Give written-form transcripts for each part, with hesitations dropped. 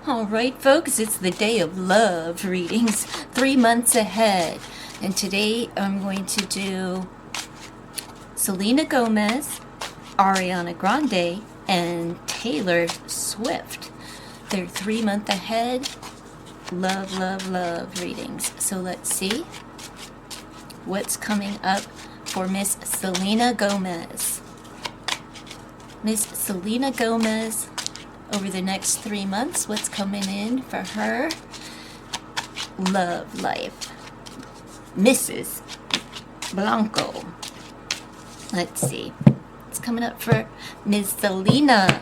All right, folks, it's the day of love readings, 3 months ahead. And today I'm going to do Selena Gomez, Ariana Grande, and Taylor Swift. They're 3 month ahead love, love, love readings. So let's see what's coming up for Miss Selena Gomez. Miss Selena Gomez, over the next 3 months, what's coming in for her love life? Mrs. Blanco. Let's see. It's coming up for Miss Selena.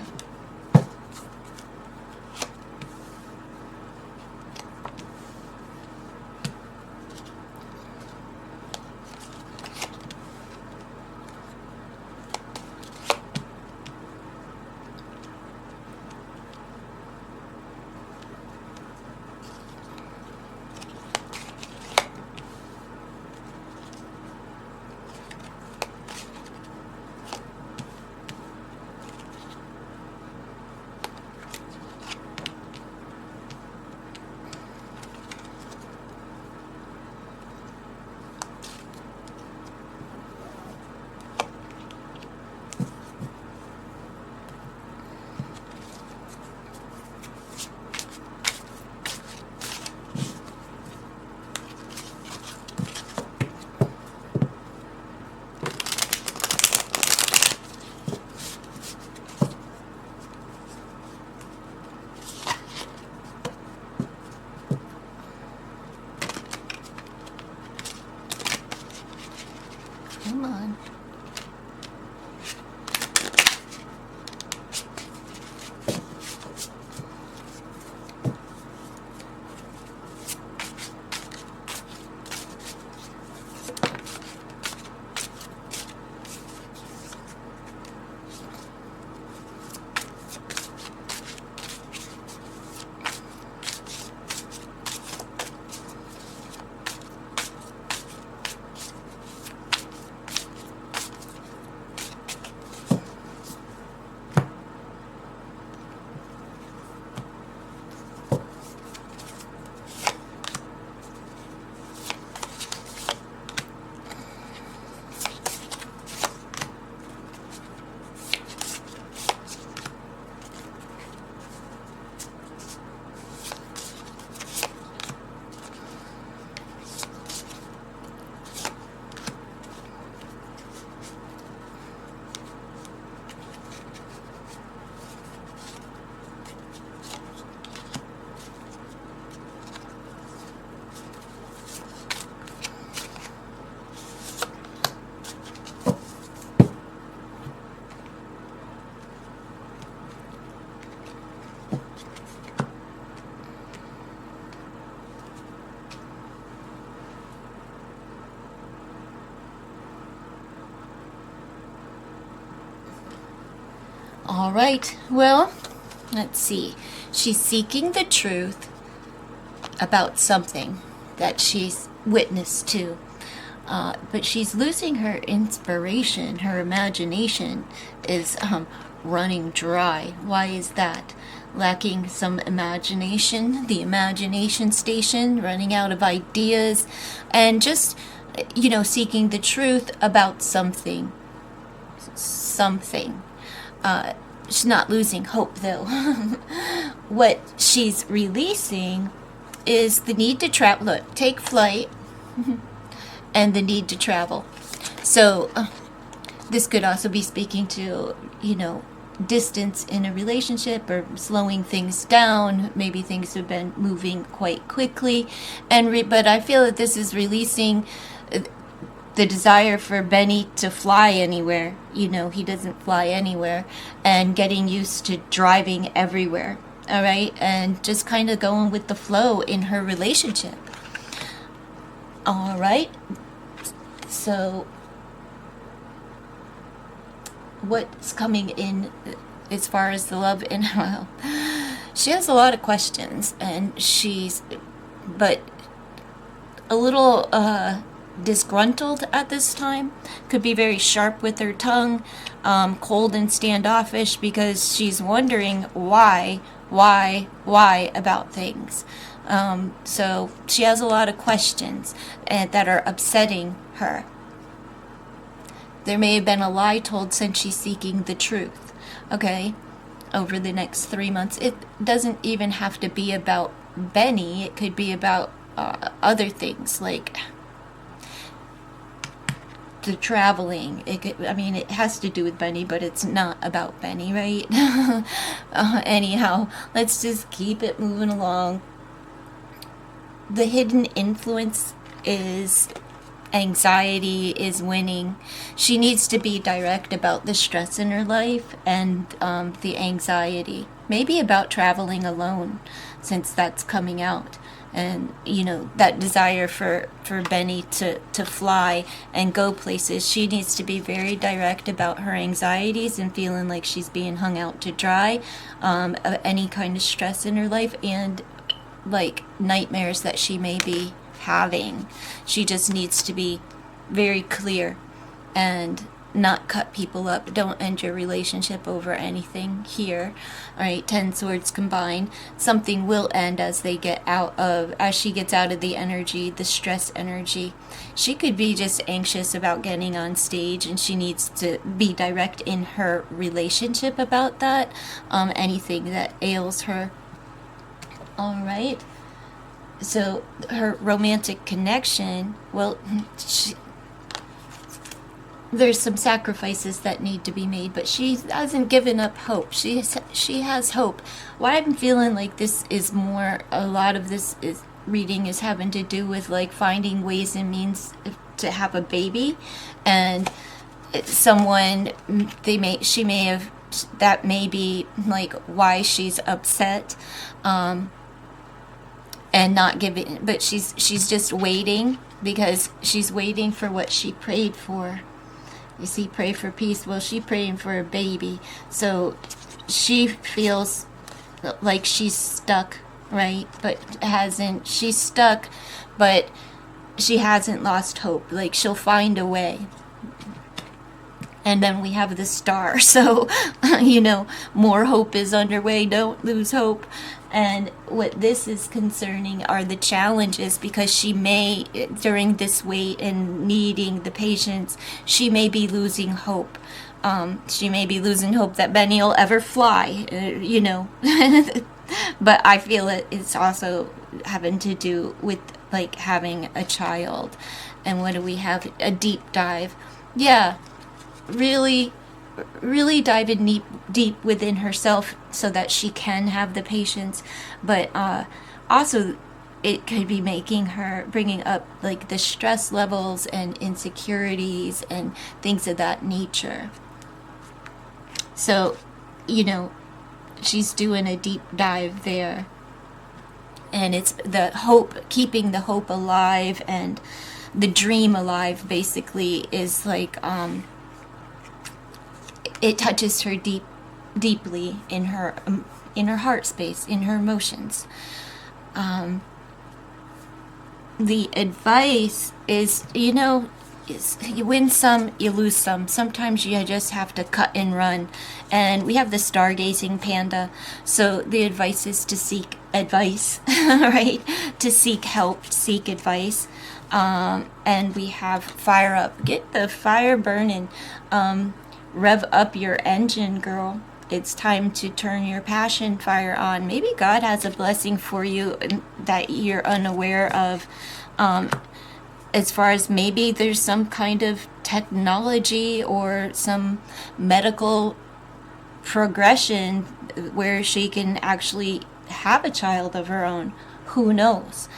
Come on. All right, well, let's see. She's seeking the truth about something that she's witness to. But she's losing her inspiration. Her imagination is running dry. Why is that? Lacking some imagination, the imagination station, running out of ideas, and just, seeking the truth about something. Something. She's not losing hope, though. What she's releasing is the need to travel. Look, take flight and the need to travel. So this could also be speaking to, distance in a relationship or slowing things down. Maybe things have been moving quite quickly. But I feel that this is releasing the desire for Benny to fly anywhere. He doesn't fly anywhere, and getting used to driving everywhere. All right, and just kind of going with the flow in her relationship. All right, so what's coming in as far as the love in well, she has a lot of questions, and but a little disgruntled at this time, could be very sharp with her tongue, cold and standoffish, because she's wondering why about things. So she has a lot of questions that are upsetting her. There may have been a lie told since she's seeking the truth. Okay, over the next 3 months. It doesn't even have to be about Benny. It could be about other things, like the traveling. It has to do with Benny, but it's not about Benny, right? Anyhow, let's just keep it moving along. The hidden influence is anxiety is winning. She needs to be direct about the stress in her life and the anxiety. Maybe about traveling alone, since that's coming out. And, that desire for Benny to fly and go places. She needs to be very direct about her anxieties and feeling like she's being hung out to dry, any kind of stress in her life, and like nightmares that she may be having. She just needs to be very clear and not cut people up. Don't end your relationship over anything here. All right, 10 swords combined. Something will end as she gets out of the energy, the stress energy. She could be just anxious about getting on stage, and she needs to be direct in her relationship about that. Anything that ails her. All right. So her romantic connection, there's some sacrifices that need to be made, but she hasn't given up hope. She has hope. Why I'm feeling like this is more, a lot of this is reading is having to do with like finding ways and means to have a baby, and someone she may have, that may be like why she's upset. And not giving, but she's just waiting, because she's waiting for what she prayed for. You see, pray for peace. Well, she's praying for a baby, so she feels like she's stuck, right? But she's stuck, but she hasn't lost hope. Like, she'll find a way. And then we have the star, so more hope is underway. Don't lose hope. And what this is concerning are the challenges, because she may, during this wait and needing the patience, she may be losing hope. She may be losing hope that Benny will ever fly, But I feel it's also having to do with like having a child. And what do we have? A deep dive. Yeah, really dive in deep within herself so that she can have the patience, but also it could be bringing up like the stress levels and insecurities and things of that nature. So she's doing a deep dive there, and it's the hope, keeping the hope alive and the dream alive, basically, is like it touches her deeply in her heart space, in her emotions. The advice is, is you win some, you lose some. Sometimes you just have to cut and run. And we have the stargazing panda, so the advice is to seek advice, right? To seek help, seek advice. And we have fire up. Get the fire burning. Rev up your engine, girl. It's time to turn your passion fire on. Maybe God has a blessing for you that you're unaware of. As far as maybe there's some kind of technology or some medical progression where she can actually have a child of her own. Who knows?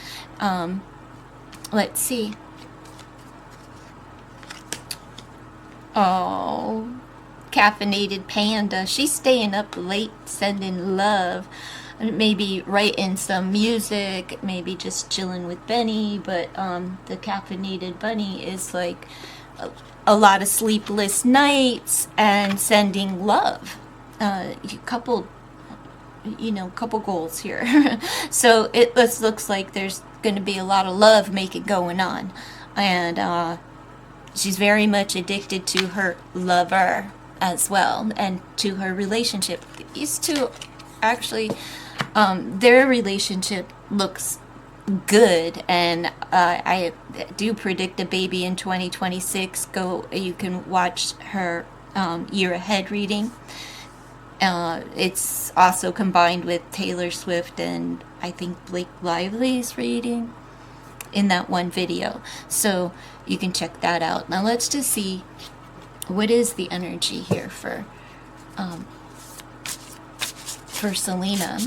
Let's see. Oh, caffeinated panda. She's staying up late sending love. Maybe writing some music, maybe just chilling with Benny, but the caffeinated bunny is like a lot of sleepless nights and sending love. Couple goals here. So it looks like there's going to be a lot of love making going on. And she's very much addicted to her lover as well, and to her relationship. These two actually, their relationship looks good, and I do predict a baby in 2026. You can watch her year ahead reading. It's also combined with Taylor Swift and I think Blake Lively's reading in that one video. So you can check that out. Now let's just see what is the energy here for Selena.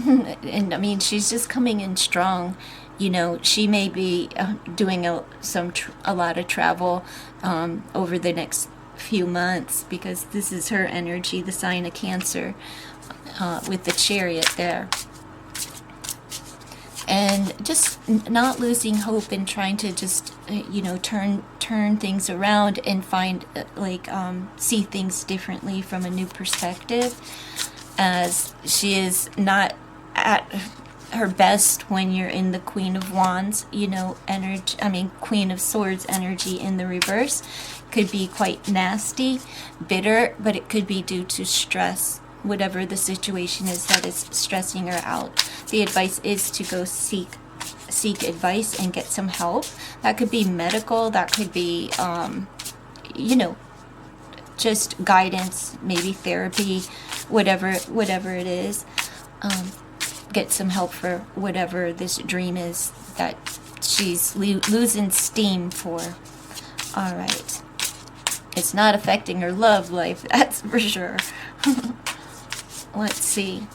And I mean, she's just coming in strong. You know, she may be doing a lot of travel over the next few months, because this is her energy, the sign of Cancer, with the Chariot there. And just not losing hope and trying to just, turn things around and find, see things differently from a new perspective, as she is not at her best when you're in the Queen of Wands, Queen of Swords energy in the reverse. Could be quite nasty, bitter, but it could be due to stress, whatever the situation is that is stressing her out. The advice is to go seek advice and get some help. That could be medical, that could be, just guidance, maybe therapy, whatever it is. Get some help for whatever this dream is that she's losing steam for. All right. It's not affecting her love life, that's for sure. Let's see.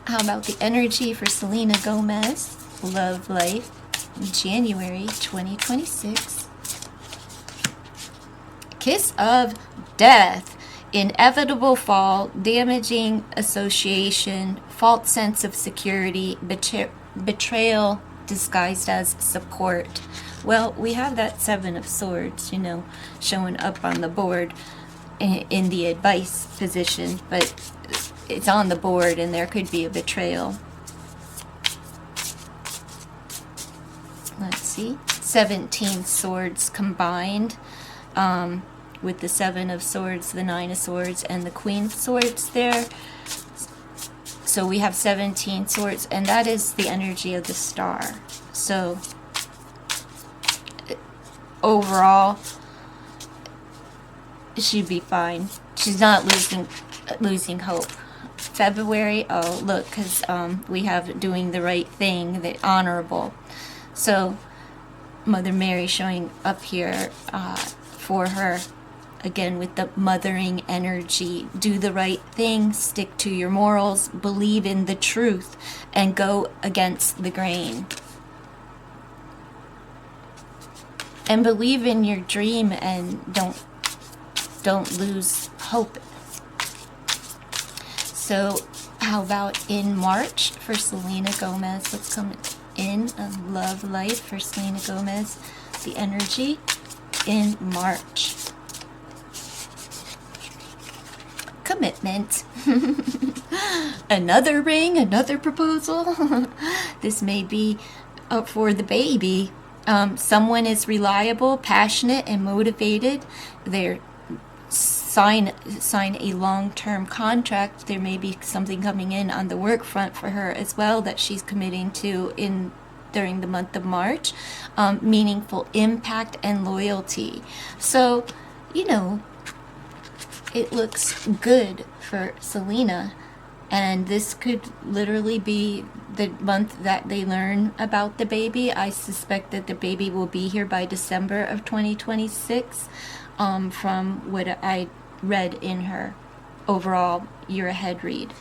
How about the energy for Selena Gomez, love life, in January 2026? Kiss of death. Inevitable fall, damaging association, false sense of security, betrayal disguised as support. Well, we have that Seven of Swords, showing up on the board in the advice position, but it's on the board and there could be a betrayal. Let's see. 17 swords combined with the Seven of Swords, the Nine of Swords, and the Queen of Swords there. So we have 17 swords, and that is the energy of the star. So overall, she'd be fine. She's not losing hope. February, oh look, because we have doing the right thing, the honorable. So Mother Mary showing up here for her, again with the mothering energy. Do the right thing, stick to your morals, believe in the truth, and go against the grain. And believe in your dream, and don't lose hope. So how about in March for Selena Gomez? What's coming in a love life for Selena Gomez? The energy in March. Commitment. Another ring, another proposal. This may be for the baby. Someone is reliable, passionate, and motivated. They're sign a long-term contract. There may be something coming in on the work front for her as well that she's committing to during the month of March. Meaningful impact and loyalty. So, it looks good for Selena, and this could literally be the month that they learn about the baby. I suspect that the baby will be here by December of 2026, from what I read in her overall year ahead read.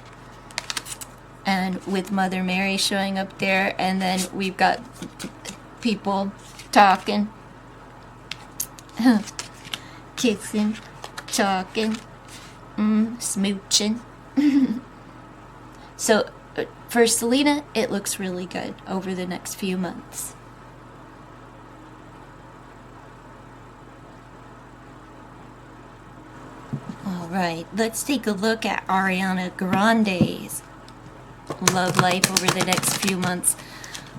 And with Mother Mary showing up there, and then we've got people talking, kissing, talking, smooching. So for Selena, it looks really good over the next few months. All right, let's take a look at Ariana Grande's love life over the next few months.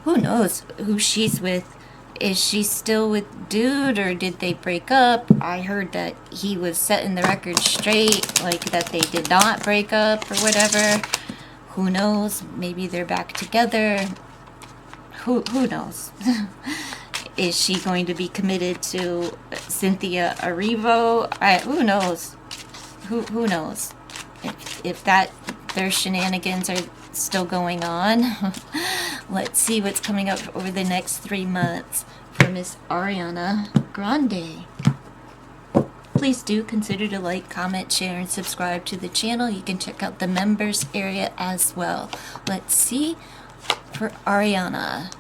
Who knows who she's with? is she still with dude, or did they break up? I heard that he was setting the record straight, like that they did not break up or whatever. Who knows? Maybe they're back together. Who knows? Is she going to be committed to Cynthia Erivo? Who knows? Who knows? If that their shenanigans are still going on. Let's see what's coming up over the next 3 months for Miss Ariana Grande. Please do consider to like, comment, share, and subscribe to the channel. You can check out the members area as well. Let's see for Ariana.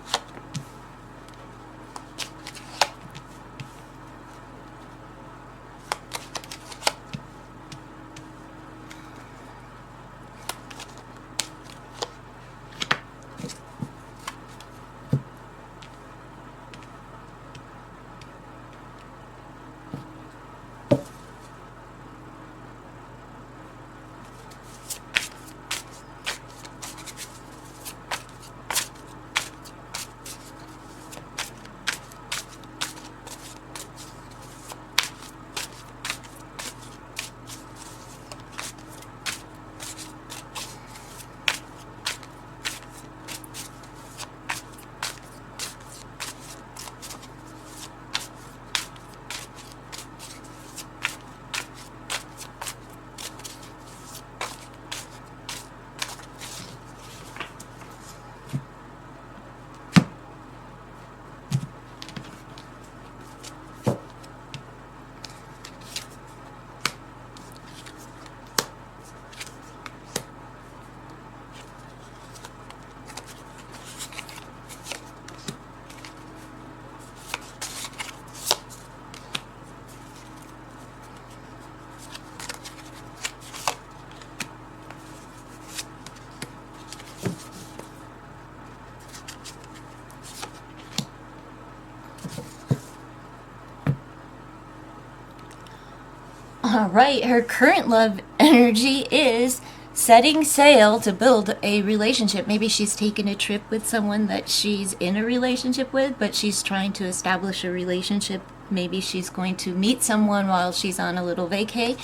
All right, her current love energy is setting sail to build a relationship. Maybe she's taken a trip with someone that she's in a relationship with, but she's trying to establish a relationship. Maybe she's going to meet someone while she's on a little vacay.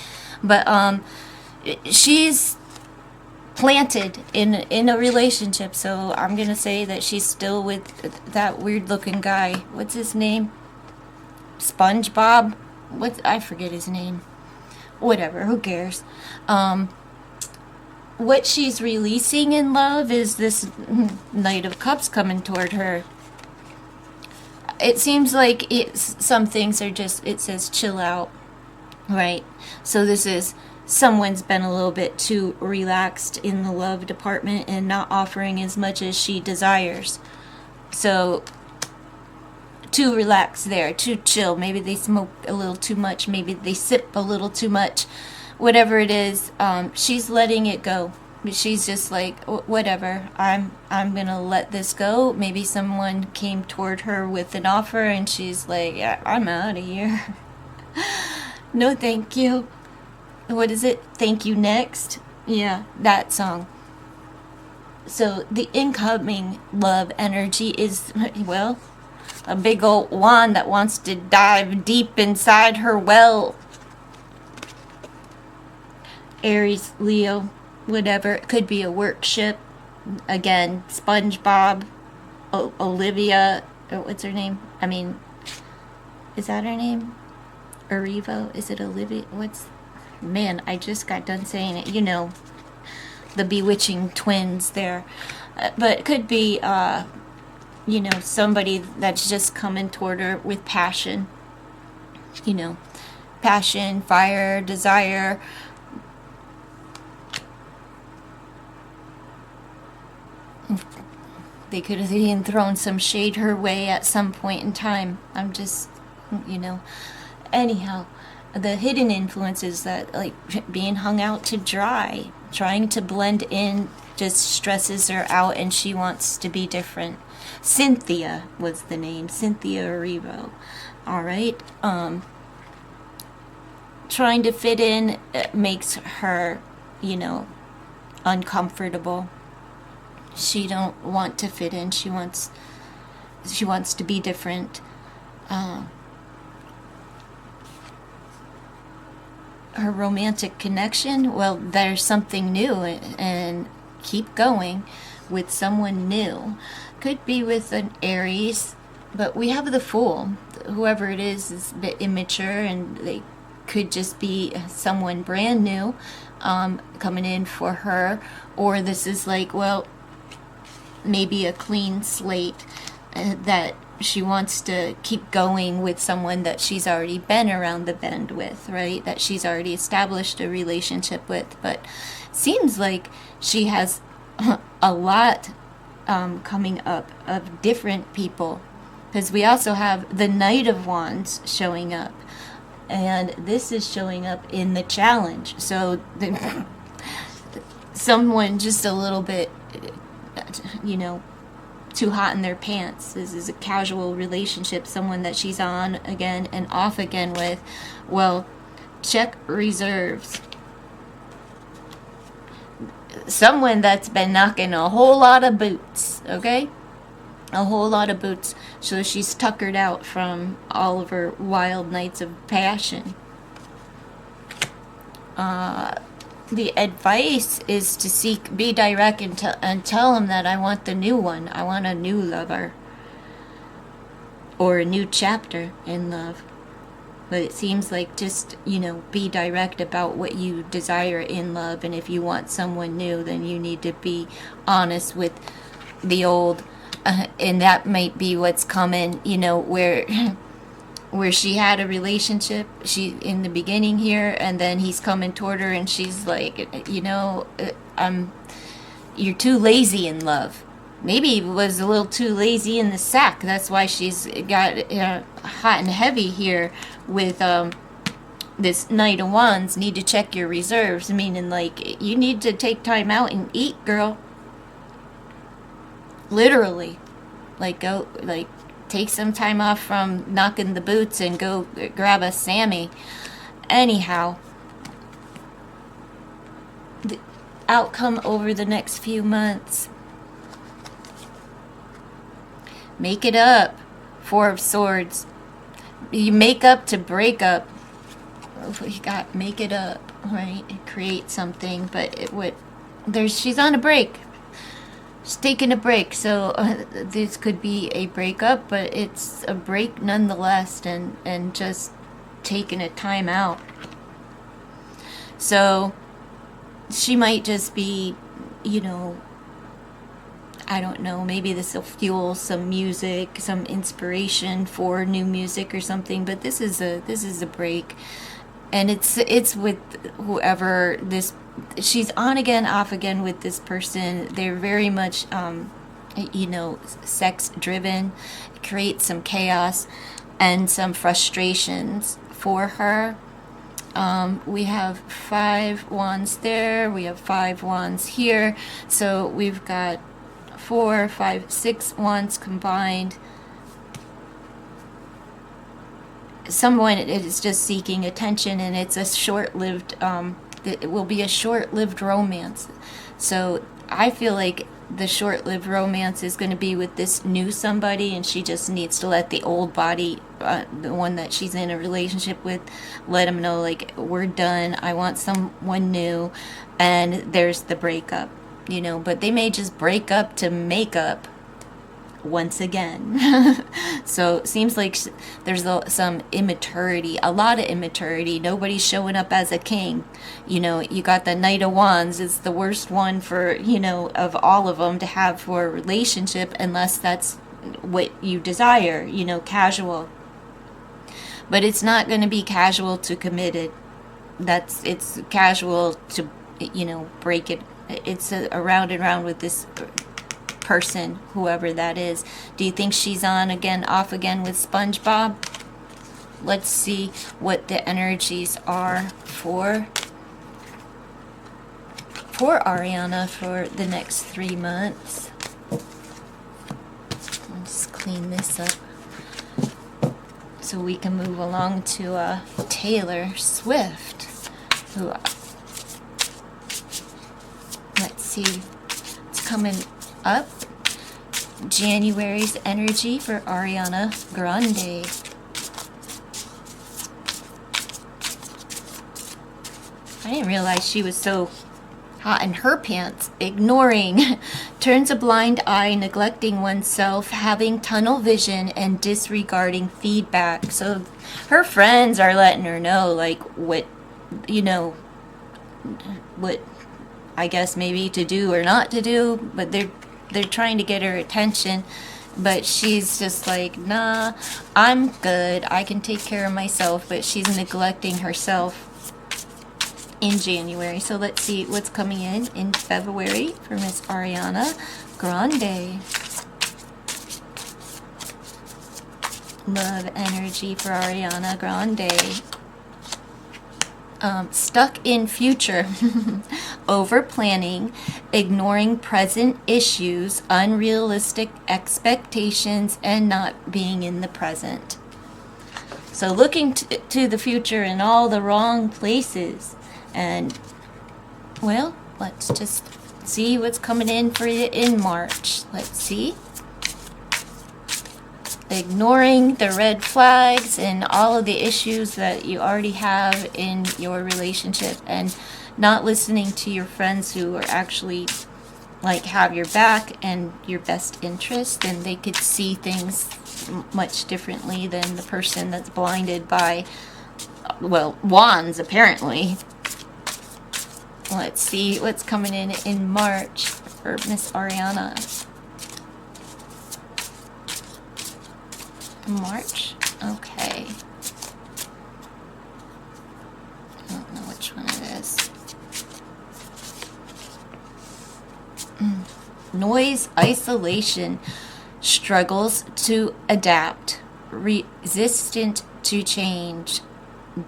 But she's planted in a relationship, so I'm gonna say that she's still with that weird looking guy. What's his name? SpongeBob? I forget his name. Whatever, who cares? What she's releasing in love is this Knight of Cups coming toward her. It seems like some things are just, it says chill out, right? So this is, someone's been a little bit too relaxed in the love department and not offering as much as she desires. So too relaxed there, too chill. Maybe they smoke a little too much. Maybe they sip a little too much. Whatever it is, she's letting it go. She's just like, whatever. I'm gonna let this go. Maybe someone came toward her with an offer, and she's like, yeah, I'm out of here. No, thank you. What is it? Thank you next. Yeah, that song. So the incoming love energy is, well, a big old wand that wants to dive deep inside her well. Aries, Leo, whatever. It could be a workship. Again, SpongeBob, Olivia, what's her name? I mean, is that her name? Erivo? Is it Olivia? Man, I just got done saying it. You know, the bewitching twins there. But it could be, you know, somebody that's just coming toward her with passion. You know, passion, fire, desire. They could have even thrown some shade her way at some point in time. I'm just, you know. Anyhow, the hidden influences that, like, being hung out to dry, trying to blend in, just stresses her out, and she wants to be different. Cynthia was the name, Cynthia Erivo. All right. Trying to fit in makes her, you know, uncomfortable. She don't want to fit in. She wants to be different. her romantic connection, well, there's something new, and keep going with someone new. Could be with an Aries, but we have the Fool. Whoever it is a bit immature, and they could just be someone brand new coming in for her. Or this is like, well, maybe a clean slate that she wants to keep going with someone that she's already been around the bend with, right? That she's already established a relationship with. But seems like she has a lot coming up of different people. Because we also have the Knight of Wands showing up. And this is showing up in the challenge. So someone just a little bit, too hot in their pants. This is a casual relationship, someone that she's on again and off again with. Well, check reserves. Someone that's been knocking a whole lot of boots, okay? A whole lot of boots. So she's tuckered out from all of her wild nights of passion. The advice is to be direct, and tell him that I want the new one. I want a new lover. Or a new chapter in love. But it seems like just, be direct about what you desire in love. And if you want someone new, then you need to be honest with the old. And that might be what's coming, where she had a relationship, she in the beginning here, and then he's coming toward her, and she's like, you're too lazy in love. Maybe he was a little too lazy in the sack. That's why she's got hot and heavy here with this Knight of Wands. Need to check your reserves, meaning like you need to take time out and eat, girl. Literally, go take some time off from knocking the boots and go grab a Sammy. Anyhow, the outcome over the next few months. Make it up. Four of Swords. You make up to break up. You got make it up, right? Create something, but she's on a break. She's taking a break, so this could be a breakup, but it's a break nonetheless, and just taking a time out. So she might just be, I don't know, maybe this will fuel some music, some inspiration for new music or something, but this is a break. And it's with whoever this. She's on again, off again with this person. They're very much, sex driven. Create some chaos and some frustrations for her. We have 5 wands there. We have 5 wands here. So we've got 4, 5, 6 wands combined. Someone is just seeking attention, and it's a short-lived, it will be a short-lived romance. So I feel like the short-lived romance is going to be with this new somebody, and she just needs to let the old body, the one that she's in a relationship with, let him know, like, we're done, I want someone new, and there's the breakup, but they may just break up to make up once again. So it seems like there's some immaturity, a lot of immaturity. Nobody's showing up as a king. You got the Knight of Wands is the worst one for, of all of them to have for a relationship, unless that's what you desire, casual. But it's not going to be casual to committed. It's casual to, break it. It's around and round with this person, whoever that is. Do you think she's on again, off again with SpongeBob? Let's see what the energies are for Ariana for the next 3 months. Let's clean this up so we can move along to Taylor Swift, who, let's see, it's coming up. January's energy for Ariana Grande. I didn't realize she was so hot in her pants. Ignoring. Turns a blind eye, neglecting oneself, having tunnel vision, and disregarding feedback. So her friends are letting her know, like, what, you know, what I guess maybe to do or not to do, but they're trying to get her attention. But she's just like, nah, I'm good. I can take care of myself. But she's neglecting herself in January. So let's see what's coming in February for Miss Ariana Grande. Love energy for Ariana Grande. Stuck in future. Over planning, ignoring present issues, unrealistic expectations, and not being in the present. So looking to the future in all the wrong places. And, well, let's just see what's coming in for you in March. Let's see. Ignoring the red flags and all of the issues that you already have in your relationship, and not listening to your friends who are actually, like, have your back and your best interest, and they could see things much differently than the person that's blinded by, well, wands, apparently. Let's see what's coming in March for Miss Ariana. March? Okay. I don't know which one it is. Noise, isolation, struggles to adapt, resistant to change,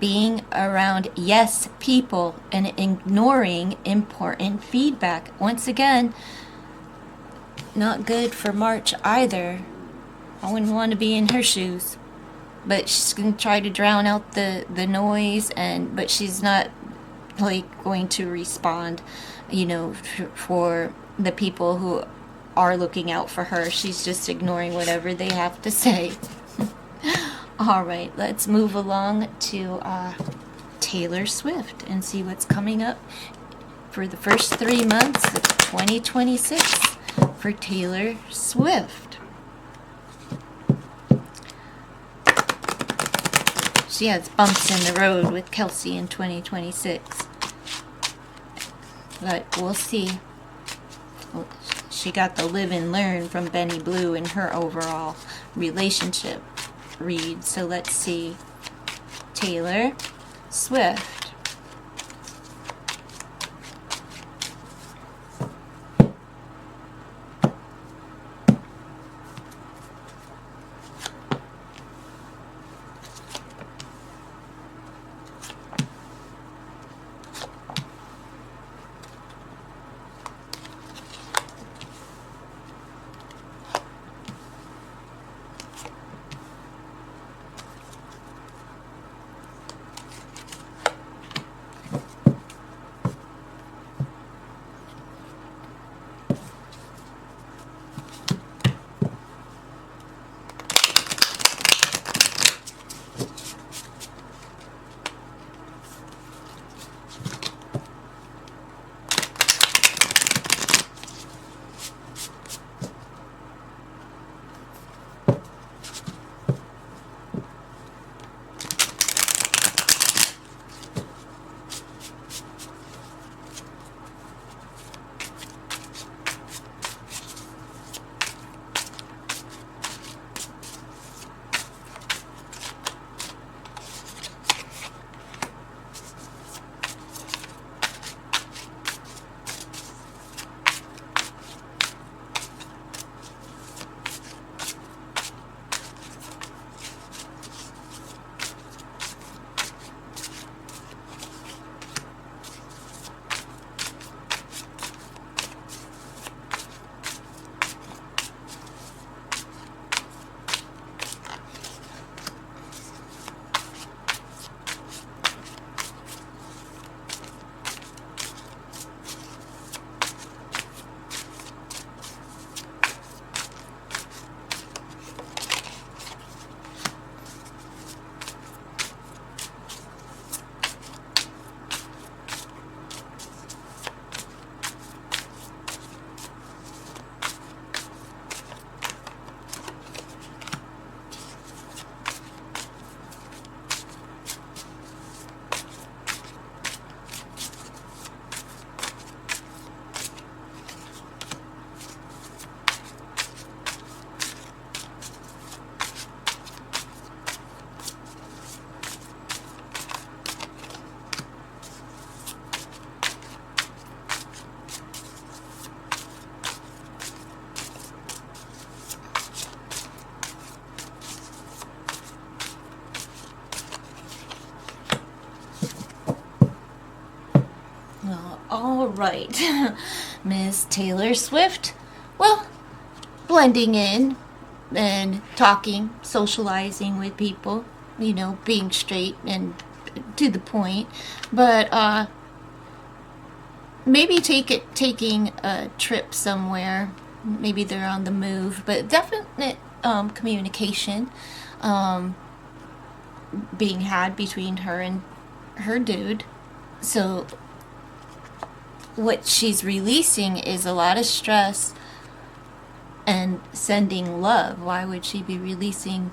being around yes people, and ignoring important feedback. Once again, not good for March either. I wouldn't want to be in her shoes. But she's going to try to drown out the noise, but she's not, like, going to respond, you know, for the people who are looking out for her. She's just ignoring whatever they have to say. All right, let's move along to Taylor Swift and see what's coming up for the first 3 months of 2026 for Taylor Swift. She has bumps in the road with Kelsey in 2026. But we'll see. She got the live and learn from Benny Blue in her overall relationship read. So let's see. Taylor Swift. right. Miss Taylor Swift, well, blending in and talking, socializing with people, being straight and to the point. But maybe taking a trip somewhere. Maybe they're on the move, but definite communication being had between her and her dude. So what she's releasing is a lot of stress and sending love. Why would she be releasing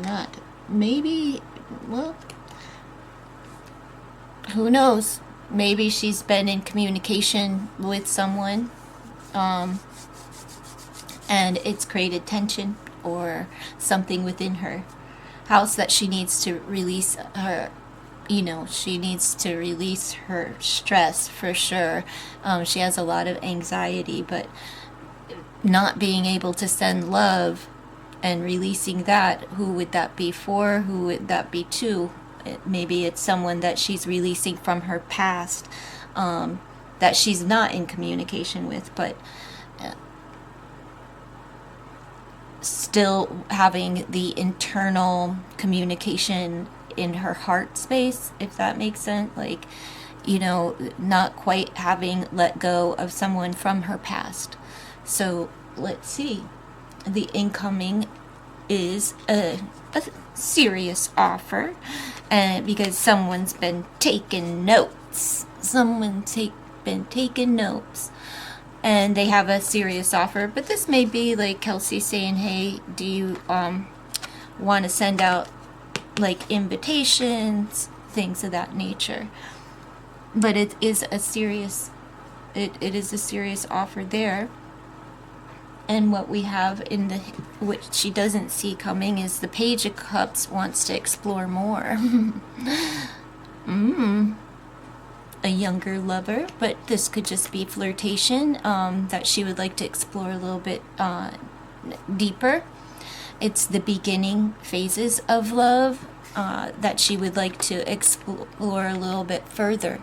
that? Maybe, well, who knows? Maybe she's been in communication with someone, and it's created tension or something within her house that she needs to release her. She needs to release her stress for sure. She has a lot of anxiety, but not being able to send love and releasing that, who would that be for? Who would that be to? Maybe it's someone that she's releasing from her past, that she's not in communication with, but still having the internal communication in her heart space, if that makes sense. Like, not quite having let go of someone from her past. So let's see. The incoming is a serious offer, and because someone's been taking notes. Been taking notes. And they have a serious offer, but this may be like Kelsey saying, hey, do you want to send out like invitations, things of that nature. But it is a serious offer there. And what we have which she doesn't see coming, is the Page of Cups wants to explore more. A younger lover, but this could just be flirtation, that she would like to explore a little bit deeper. It's the beginning phases of love that she would like to explore a little bit further.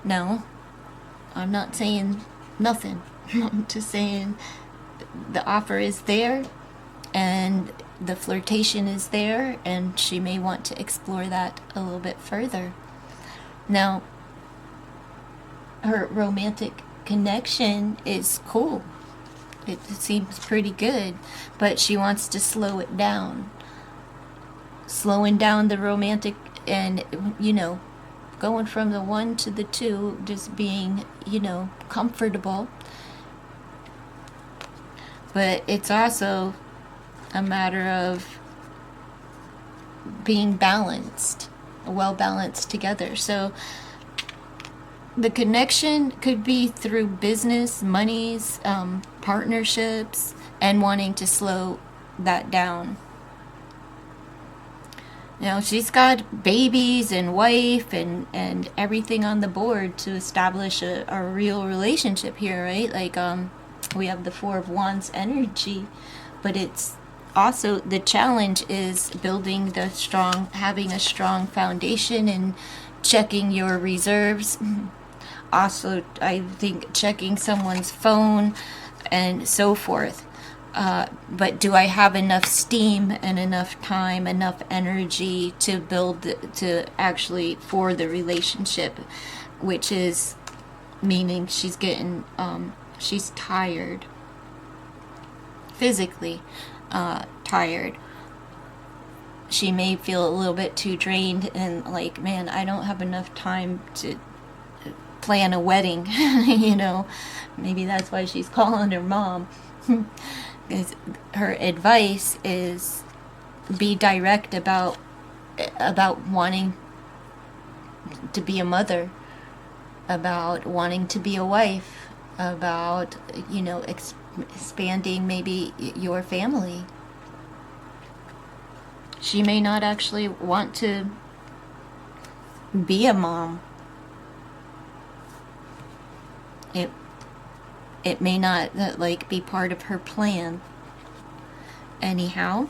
No, I'm not saying nothing. I'm just saying the offer is there and the flirtation is there, and she may want to explore that a little bit further. Now, her romantic connection is cool. It seems pretty good, but she wants to slow it down. Slowing down the romantic and, going from the 1 to the 2, just being, comfortable. But it's also a matter of being balanced, well balanced together. So the connection could be through business, monies, partnerships, and wanting to slow that down. She's got babies and wife and everything on the board to establish a real relationship here, right? Like, we have the 4 of Wands energy, but it's also, the challenge is having a strong foundation and checking your reserves. Also, I think checking someone's phone and so forth. But do I have enough steam and enough time, enough energy to for the relationship, which is meaning she's tired, physically tired. She may feel a little bit too drained and like, man, I don't have enough time to plan a wedding. Maybe that's why she's calling her mom. Her advice is be direct about wanting to be a mother, about wanting to be a wife, about expanding maybe your family. She may not actually want to be a mom. It may not be part of her plan. Anyhow,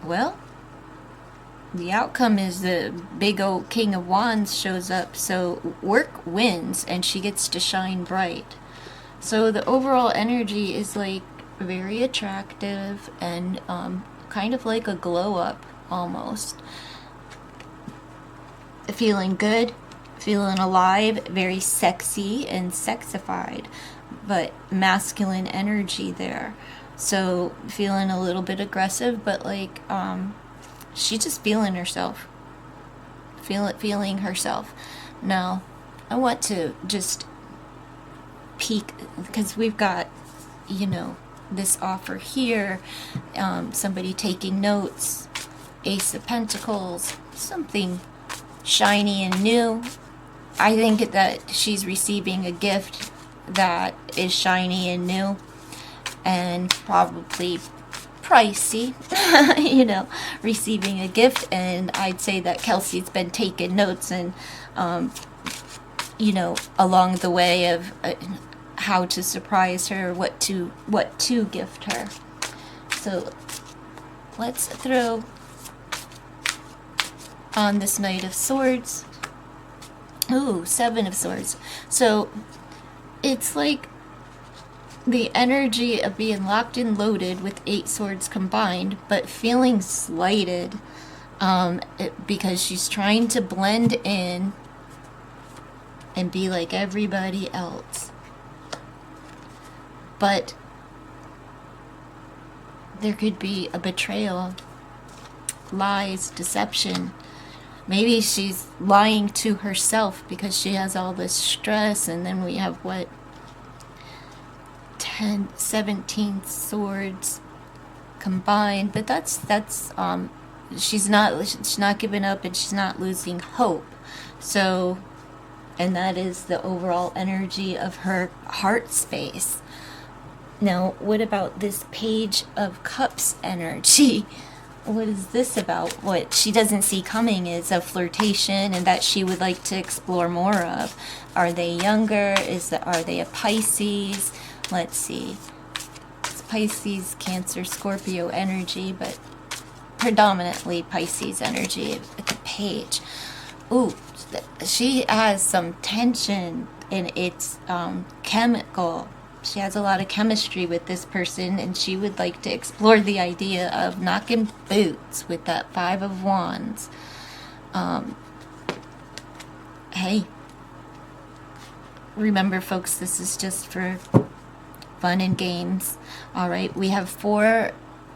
well, The outcome is the big old King of Wands shows up, so work wins and she gets to shine bright. So the overall energy is like very attractive and kind of like a glow up almost. Feeling good, feeling alive, very sexy and sexified, but masculine energy there. So feeling a little bit aggressive, but like she's just feeling herself. Feeling herself. Now, I want to just peek because we've got, you know, this offer here, somebody taking notes, Ace of Pentacles, something shiny and new. I think that she's receiving a gift that is shiny and new and probably pricey, you know, receiving a gift. And I'd say that Kelsey's been taking notes and, you know, along the way of how to surprise her, what to gift her. So let's throw on this Knight of Swords. Ooh, Seven of Swords. So it's like the energy of being locked and loaded with 8 swords combined, but feeling slighted because she's trying to blend in and be like everybody else. But there could be a betrayal, lies, deception. Maybe she's lying to herself because she has all this stress, and then we have what, 17 swords combined. But that's she's not giving up and she's not losing hope. So, and that is the overall energy of her heart space. Now, what about this Page of Cups energy? What is this about? What she doesn't see coming is a flirtation and that she would like to explore more of. Are they younger? Are they a Pisces? Let's see. It's Pisces, Cancer, Scorpio energy, but predominantly Pisces energy at the Page. Ooh, she has some tension and it's chemical. She has a lot of chemistry with this person, and she would like to explore the idea of knocking boots with that 5 of Wands. Hey, remember folks, this is just for fun and games. All right, we have 4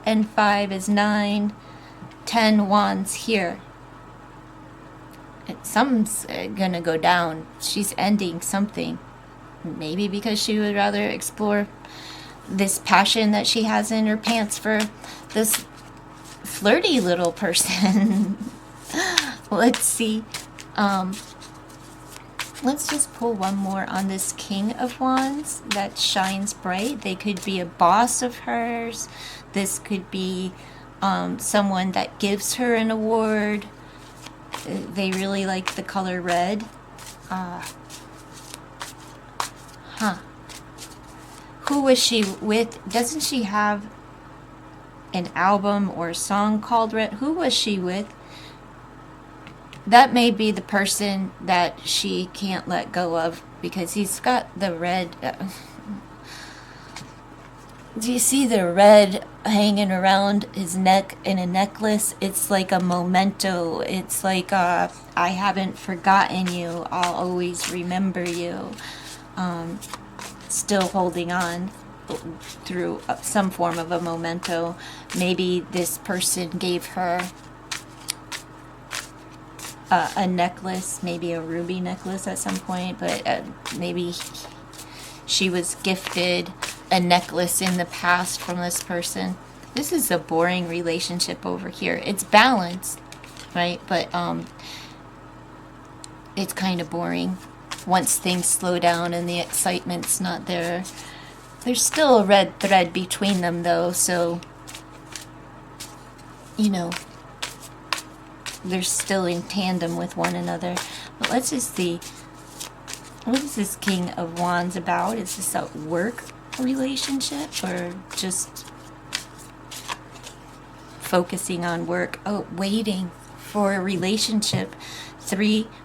and 5 is 9, 10 Wands here. Something's gonna go down. She's ending something. Maybe because she would rather explore this passion that she has in her pants for this flirty little person. Let's see. Let's just pull one more on this King of Wands that shines bright. They could be a boss of hers. This could be someone that gives her an award. They really like the color red. Who was she with? Doesn't she have an album or a song called Red? Who was she with? That may be the person that she can't let go of because he's got the red. Do you see the red hanging around his neck in a necklace? It's like a memento. It's like I haven't forgotten you. I'll always remember you. Still holding on through some form of a memento. Maybe this person gave her a necklace, maybe a ruby necklace at some point, but maybe she was gifted a necklace in the past from this person. This is a boring relationship over here. It's balanced, right? But it's kind of boring. Once things slow down and the excitement's not there. There's still a red thread between them though, so, you know, they're still in tandem with one another. But let's just see, what is this King of Wands about? Is this a work relationship or just focusing on work? Oh, waiting for a relationship.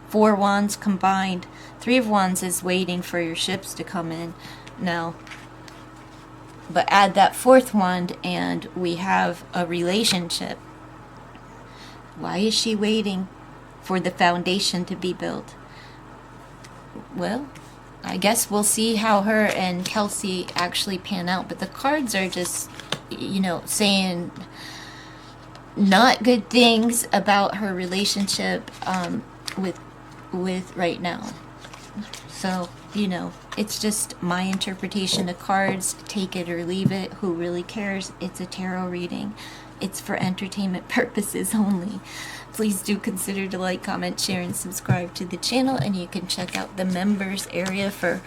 4 wands combined. 3 of wands is waiting for your ships to come in now. But add that 4th wand and we have a relationship. Why is she waiting for the foundation to be built? Well, I guess we'll see how her and Kelsey actually pan out. But the cards are just, saying not good things about her relationship with right now. So, it's just my interpretation of cards. Take it or leave it. Who really cares? It's a tarot reading. It's for entertainment purposes only. Please do consider to like, comment, share, and subscribe to the channel. And you can check out the members area for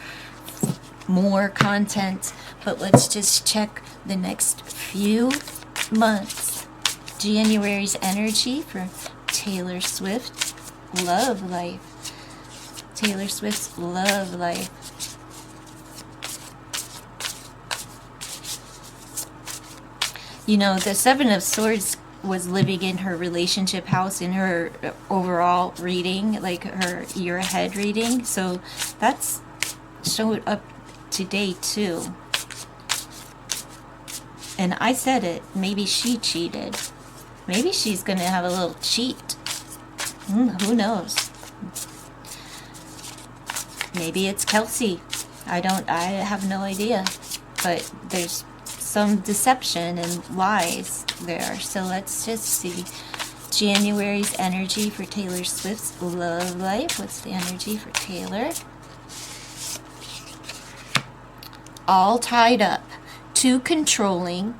more content. But let's just check the next few months. January's energy for Taylor Swift. Love life. Taylor Swift's love life. The 7 of Swords was living in her relationship house in her overall reading, like her year ahead reading. So that's showed up today too. And I said it. Maybe she cheated. Maybe she's going to have a little cheat. Who knows? Maybe it's Kelsey. I have no idea. But there's some deception and lies there. So let's just see. January's energy for Taylor Swift's love life. What's the energy for Taylor? All tied up. Too controlling.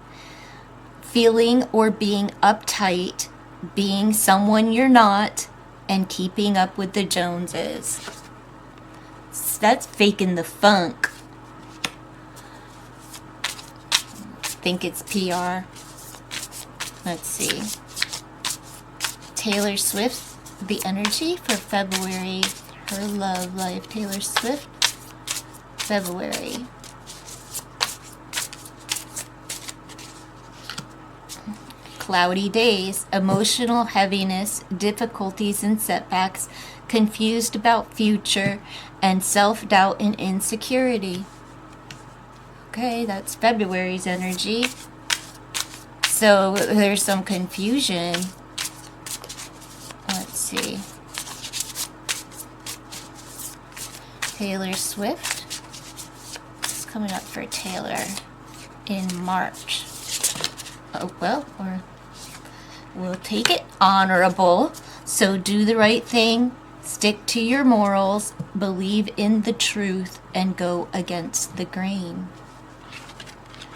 Feeling or being uptight. Being someone you're not. And keeping up with the Joneses. That's faking the funk. Think it's PR. Let's see. Taylor Swift, the energy for February. Her love life. Taylor Swift, February. Cloudy days, emotional heaviness, difficulties and setbacks, confused about future, and self-doubt and insecurity. Okay, that's February's energy. So there's some confusion. Let's see. Taylor Swift. It's coming up for Taylor in March. Oh, well, or we'll take it honorable. So do the right thing. Stick to your morals. Believe in the truth and go against the grain.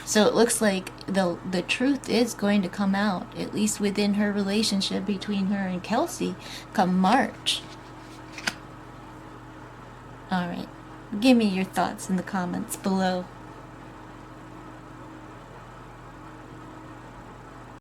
So it looks like the truth is going to come out, at least within her relationship between her and Kelsey, come March. All right. Give me your thoughts in the comments below.